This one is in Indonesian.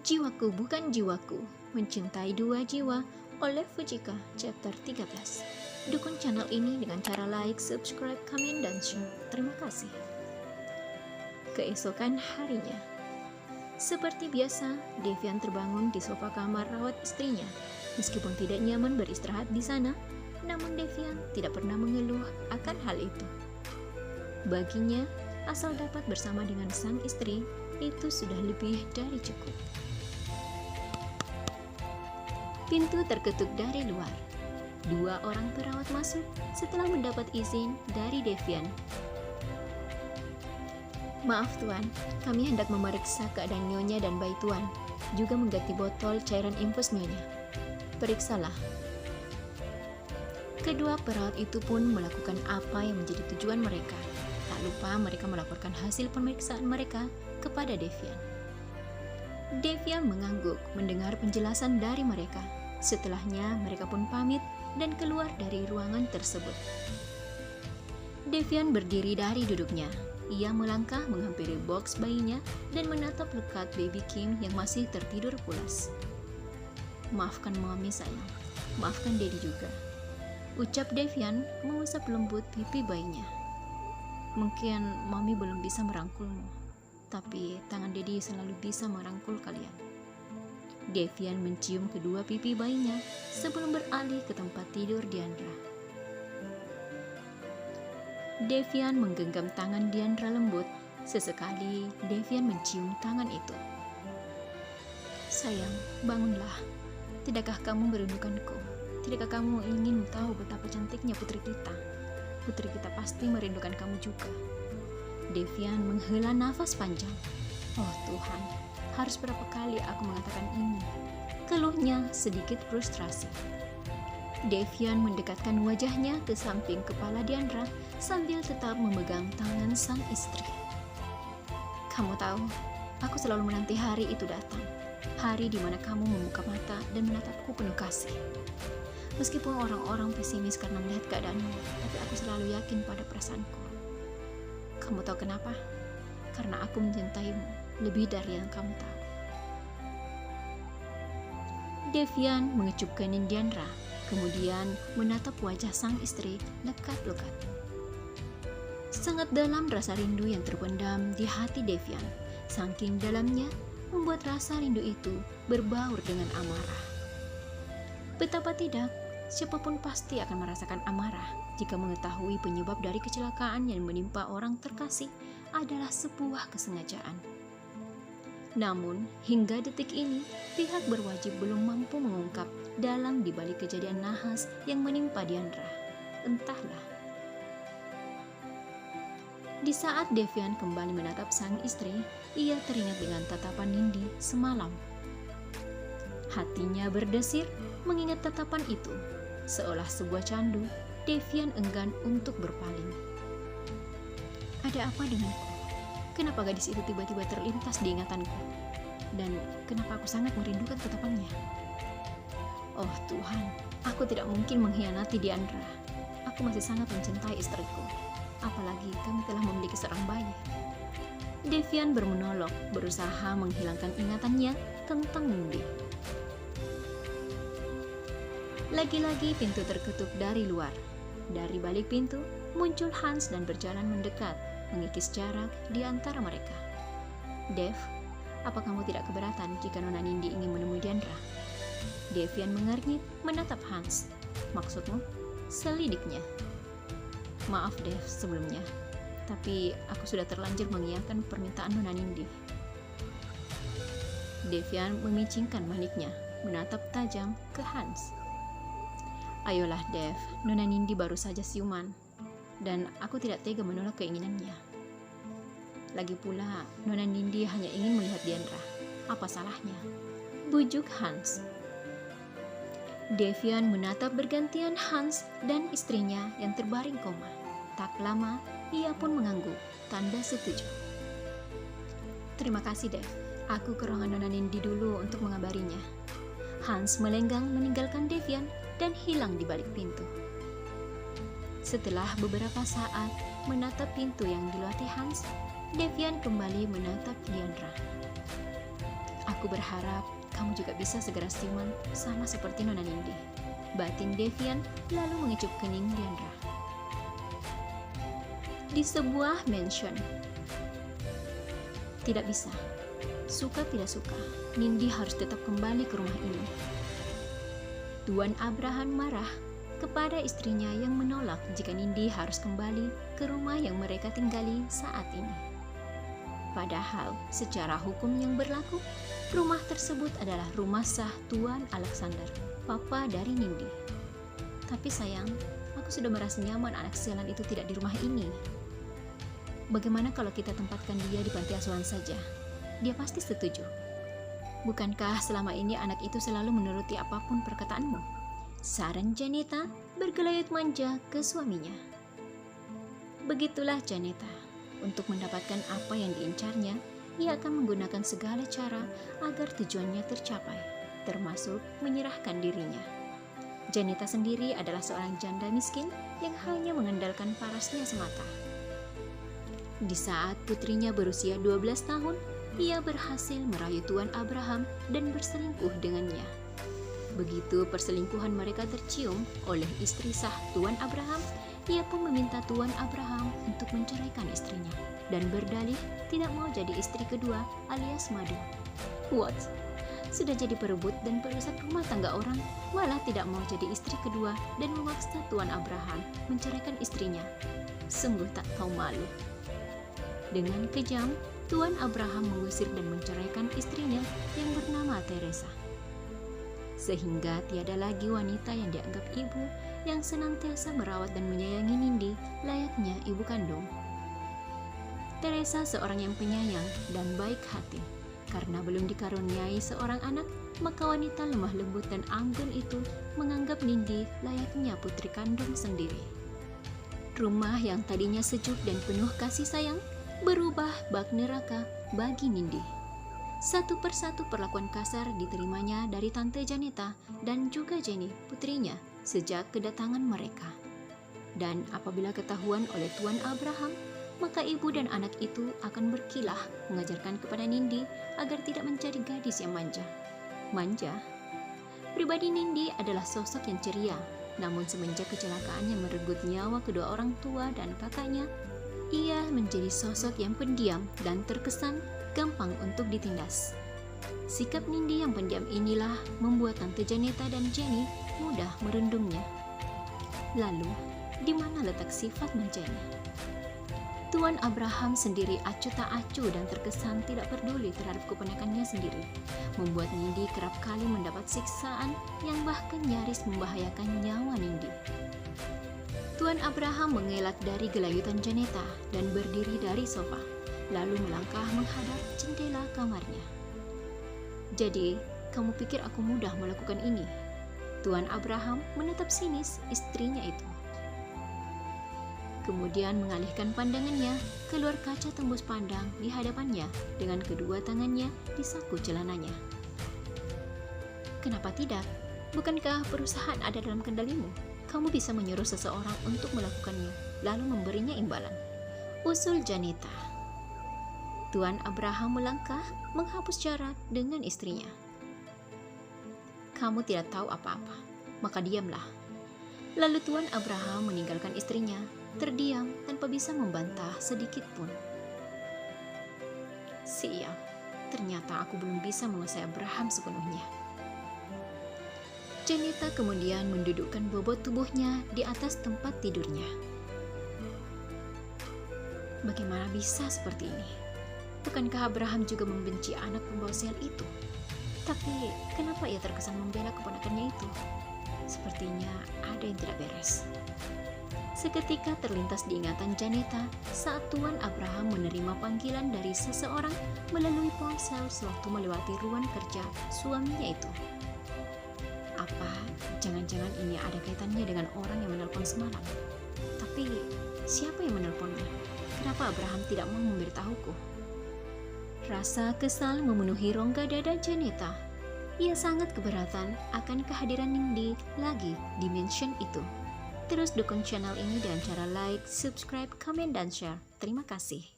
Jiwaku Bukan Jiwaku, Mencintai Dua Jiwa oleh Fujika, chapter 13. Dukung channel ini dengan cara like, subscribe, komen, dan share. Terima kasih. Keesokan harinya, seperti biasa, Devian terbangun di sofa kamar rawat istrinya. Meskipun tidak nyaman beristirahat di sana, namun Devian tidak pernah mengeluh akan hal itu. Baginya, asal dapat bersama dengan sang istri, itu sudah lebih dari cukup. Pintu terketuk dari luar. Dua orang perawat masuk setelah mendapat izin dari Devian. Maaf Tuan, kami hendak memeriksa keadaan Nyonya dan bayi Tuan, juga mengganti botol cairan infus Nyonya. Periksalah. Kedua perawat itu pun melakukan apa yang menjadi tujuan mereka. Tak lupa mereka melaporkan hasil pemeriksaan mereka kepada Devian. Devian mengangguk mendengar penjelasan dari mereka. Setelahnya mereka pun pamit dan keluar dari ruangan tersebut. Devian berdiri dari duduknya. Ia melangkah menghampiri box bayinya dan menatap lekat baby Kim yang masih tertidur pulas. Maafkan Mami sayang, maafkan Daddy juga, ucap Devian mengusap lembut pipi bayinya. Mungkin Mami belum bisa merangkulmu, tapi tangan Daddy selalu bisa merangkul kalian. Devian mencium kedua pipi bayinya sebelum beralih ke tempat tidur Diandra. Devian menggenggam tangan Diandra lembut. Sesekali Devian mencium tangan itu. Sayang, bangunlah. Tidakkah kamu merindukanku? Tidakkah kamu ingin tahu betapa cantiknya putri kita? Putri kita pasti merindukan kamu juga. Devian menghela nafas panjang. Oh Tuhan, harus berapa kali aku mengatakan ini? Keluhnya sedikit frustrasi. Devian mendekatkan wajahnya ke samping kepala Diandra sambil tetap memegang tangan sang istri. Kamu tahu, aku selalu menanti hari itu datang. Hari di mana kamu membuka mata dan menatapku penuh kasih. Meskipun orang-orang pesimis karena melihat keadaanmu, tapi aku selalu yakin pada perasaanku. Kamu tahu kenapa? Karena aku mencintaimu lebih dari yang kamu tahu. Devian mengecup kening Diandra, kemudian menatap wajah sang istri lekat-lekat. Sangat dalam rasa rindu yang terpendam di hati Devian. Saking dalamnya, membuat rasa rindu itu berbaur dengan amarah. Betapa tidak, siapapun pasti akan merasakan amarah jika mengetahui penyebab dari kecelakaan yang menimpa orang terkasih adalah sebuah kesengajaan. Namun, hingga detik ini, pihak berwajib belum mampu mengungkap dalang dibalik kejadian nahas yang menimpa Diandra. Entahlah. Di saat Devian kembali menatap sang istri, ia teringat dengan tatapan Nindi semalam. Hatinya berdesir mengingat tatapan itu. Seolah sebuah candu, Devian enggan untuk berpaling. Ada apa denganku? Kenapa gadis itu tiba-tiba terlintas di ingatanku? Dan kenapa aku sangat merindukan tatapannya? Oh Tuhan, aku tidak mungkin mengkhianati Diandra. Aku masih sangat mencintai istriku. Apalagi kami telah memiliki seorang bayi. Devian bermonolog, berusaha menghilangkan ingatannya tentang Nindi. Lagi-lagi pintu terketuk dari luar. Dari balik pintu, muncul Hans dan berjalan mendekat, mengikis jarak di antara mereka. Dev, apa kamu tidak keberatan jika Nona Nindi ingin menemui Diandra? Devian mengernyit menatap Hans. Maksudmu? Selidiknya. Maaf Dev sebelumnya, tapi aku sudah terlanjur mengiyakan permintaan Nona Nindi. Devian memicingkan maniknya, menatap tajam ke Hans. Ayolah Dev, Nona Nindi baru saja siuman, dan aku tidak tega menolak keinginannya. Lagi pula, Nona Nindi hanya ingin melihat Diandra. Apa salahnya? Bujuk Hans. Devian menatap bergantian Hans dan istrinya yang terbaring koma. Tak lama, ia pun mengangguk, tanda setuju. Terima kasih Dev, aku ke ruangan Nona Nindi dulu untuk mengabarinya. Hans melenggang meninggalkan Devian dan hilang di balik pintu. Setelah beberapa saat menatap pintu yang dilewati Hans, Devian kembali menatap Diandra. Aku berharap kamu juga bisa segera siuman sama seperti Nona Nindi, batin Devian lalu mengecup kening Diandra. Di sebuah mansion. Tidak bisa. Suka tidak suka, Nindi harus tetap kembali ke rumah ini. Tuan Abraham marah kepada istrinya yang menolak jika Nindi harus kembali ke rumah yang mereka tinggali saat ini. Padahal secara hukum yang berlaku, rumah tersebut adalah rumah sah Tuan Alexander, papa dari Nindi. Tapi sayang, aku sudah merasa nyaman anak sialan itu tidak di rumah ini. Bagaimana kalau kita tempatkan dia di panti asuhan saja? Dia pasti setuju. Bukankah selama ini anak itu selalu menuruti apapun perkataanmu? Saran Janeta bergelayut manja ke suaminya. Begitulah Janeta. Untuk mendapatkan apa yang diincarnya, ia akan menggunakan segala cara agar tujuannya tercapai, termasuk menyerahkan dirinya. Janeta sendiri adalah seorang janda miskin yang hanya mengandalkan parasnya semata. Di saat putrinya berusia 12 tahun, ia berhasil merayu Tuan Abraham dan berselingkuh dengannya. Begitu perselingkuhan mereka tercium oleh istri sah Tuan Abraham, ia pun meminta Tuan Abraham untuk menceraikan istrinya dan berdalih tidak mau jadi istri kedua alias madu. What? Sudah jadi perebut dan perusak rumah tangga orang, malah tidak mau jadi istri kedua dan memaksa Tuan Abraham menceraikan istrinya. Sungguh tak tahu malu. Dengan kejam, Tuan Abraham mengusir dan menceraikan istrinya yang bernama Teresa. Sehingga tiada lagi wanita yang dianggap ibu yang senantiasa merawat dan menyayangi Nindi layaknya ibu kandung. Teresa seorang yang penyayang dan baik hati. Karena belum dikaruniai seorang anak, maka wanita lemah lembut dan anggun itu menganggap Nindi layaknya putri kandung sendiri. Rumah yang tadinya sejuk dan penuh kasih sayang berubah bak neraka bagi Nindi. Satu persatu perlakuan kasar diterimanya dari Tante Janeta dan juga Jenny, putrinya, sejak kedatangan mereka. Dan apabila ketahuan oleh Tuan Abraham, maka ibu dan anak itu akan berkilah mengajarkan kepada Nindi agar tidak menjadi gadis yang manja. Manja? Pribadi Nindi adalah sosok yang ceria, namun semenjak kecelakaan yang merenggut nyawa kedua orang tua dan kakaknya, ia menjadi sosok yang pendiam dan terkesan gampang untuk ditindas. Sikap Nindi yang pendiam inilah membuat Tante Janeta dan Jenny mudah merundungnya. Lalu, di mana letak sifat manjanya? Tuan Abraham sendiri acuh tak acuh dan terkesan tidak peduli terhadap keponakannya sendiri, membuat Nindi kerap kali mendapat siksaan yang bahkan nyaris membahayakan nyawa Nindi. Tuan Abraham mengelak dari gelayutan Janeta dan berdiri dari sofa, lalu melangkah menghadap jendela kamarnya. Jadi, kamu pikir aku mudah melakukan ini? Tuan Abraham menatap sinis istrinya itu. Kemudian mengalihkan pandangannya keluar kaca tembus pandang di hadapannya dengan kedua tangannya di saku celananya. Kenapa tidak? Bukankah perusahaan ada dalam kendalimu? Kamu bisa menyuruh seseorang untuk melakukannya, lalu memberinya imbalan. Usul Janeta. Tuan Abraham melangkah menghapus jarak dengan istrinya. Kamu tidak tahu apa-apa, maka diamlah. Lalu Tuan Abraham meninggalkan istrinya, terdiam tanpa bisa membantah sedikit pun. Sial, ternyata aku belum bisa menguasai Abraham sepenuhnya. Janeta kemudian mendudukkan bobot tubuhnya di atas tempat tidurnya. Bagaimana bisa seperti ini? Bukankah Abraham juga membenci anak pembawa sial itu? Tapi kenapa ia terkesan membela keponakannya itu? Sepertinya ada yang tidak beres. Seketika terlintas di ingatan Janeta saat Tuan Abraham menerima panggilan dari seseorang melalui ponsel sewaktu melewati ruang kerja suaminya itu. Apa jangan-jangan ini ada kaitannya dengan orang yang menelpon semalam? Tapi siapa yang menelponnya? Kenapa Abraham tidak mau memberitahuku? Rasa kesal memenuhi rongga dada Janeta. Ia sangat keberatan akan kehadiran Nindi lagi di mansion itu. Terus dukung channel ini dengan cara like, subscribe, komen, dan share. Terima kasih.